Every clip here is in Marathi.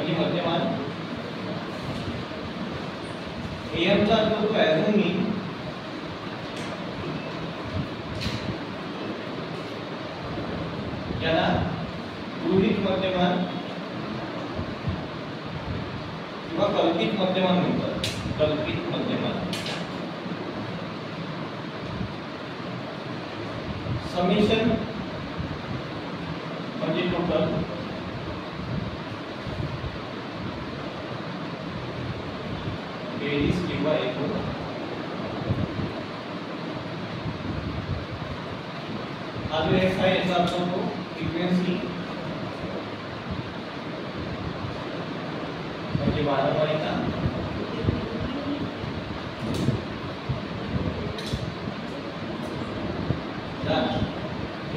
म्हणजे मध्यमान. AM चा अर्थ होतो ॲज अ मीन. याला गृहीत मध्यमान किंवा कल्पित मध्यमान म्हणतात. कल्पित मध्यमान. समेशन म्हणजे टोटल. बेरीज किंवा एकूण. हा जो एक्स आहे याचा अर्थ होतो फ्रिक्वेन्सी म्हणजे वारंवारिता.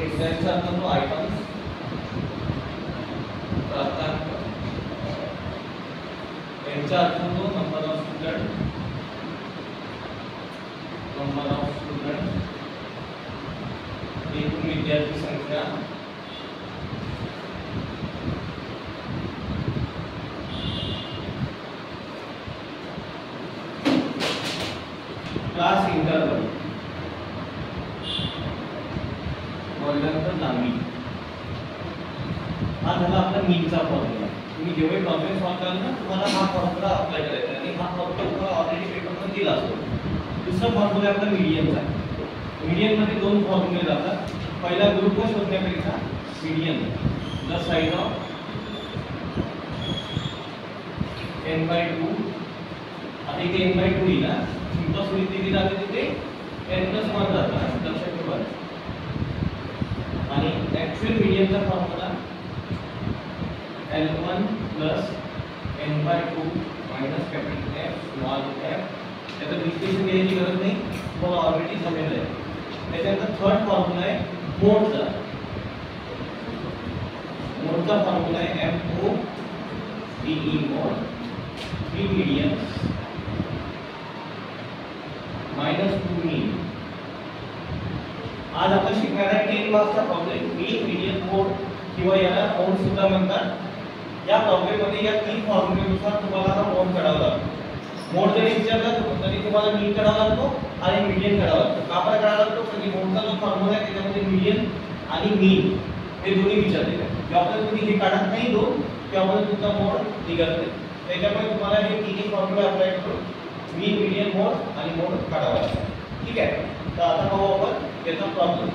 एक्स याचा अर्थ होतो आयटम्स प्राप्तांक. यांचा अर्थ होतो number of student. Number of student एकूण विद्यार्थी संख्या. क्लास इंटरवल वर्गांतर लांबी. हा झाला आपला मीनचा फॉर्म्युला. तुम्ही जेवढे प्रॉब्लेम सॉल्व कराल ना तुम्हाला हा फॉर्म्युला अप्लाय करायचा आणि हा फॉर्म्युला तुम्हाला ऑलरेडी पेपरमध्ये दिला असतो. दुसरा फॉर्म्युला आपला मीडियनचा. मीडियनमध्ये दोन फॉर्म्युले जातात. पहिला ग्रुप शोधण्यापेक्षा median the size of n/2. आता इथे n/2 लिहिला. सिंपल सुरुवात दिली जाते तिथे n+1 जातात. लक्षात ठेवा. आणि ऍक्च्युअल मीडियनचा formula L1 + n/2 - capital F small f. त्याचं विश्लेषण करायची गरज नाही, तुम्हाला ऑलरेडी समजलं आहे. त्याच्यानंतर थर्ड फॉर्म्युला आहे मोडचा. मोडचा फॉर्म्युला आहे MODE मोड. 3 मीडियन -2 मीन. आज आपण शिकणार आहे 10 मार्क्सचा प्रॉब्लेम मीन, मीडियन, मोड किंवा याला मोड सुद्धा म्हणतात. या प्रॉब्लेम मध्ये या तीन फॉर्म्युलेनुसार तुम्हाला हा मोड काढावा लागतो. मोड जरी विचारला तरी तुम्हाला मीन काढावा लागतो आणि मीडियन काढावा लागतो. का बरं काढावा लागतो? म्हणजे मोडचा जो फॉर्म्युला आहे त्याच्यामध्ये मीडियन आणि मीन हे दोन्ही विचारलेले आहेत. जेव्हा तुम्ही हे काढत नाही दोन तेव्हा तुमचा मोड निघत नाही. त्याच्यामुळे तुम्हाला हे तिन्ही फॉर्म्युले अप्लाय करून मीन, मीडियन, मोड आणि मोड काढावा लागतो. ठीक आहे. तर आता पाहू आपण याचा प्रॉब्लेम.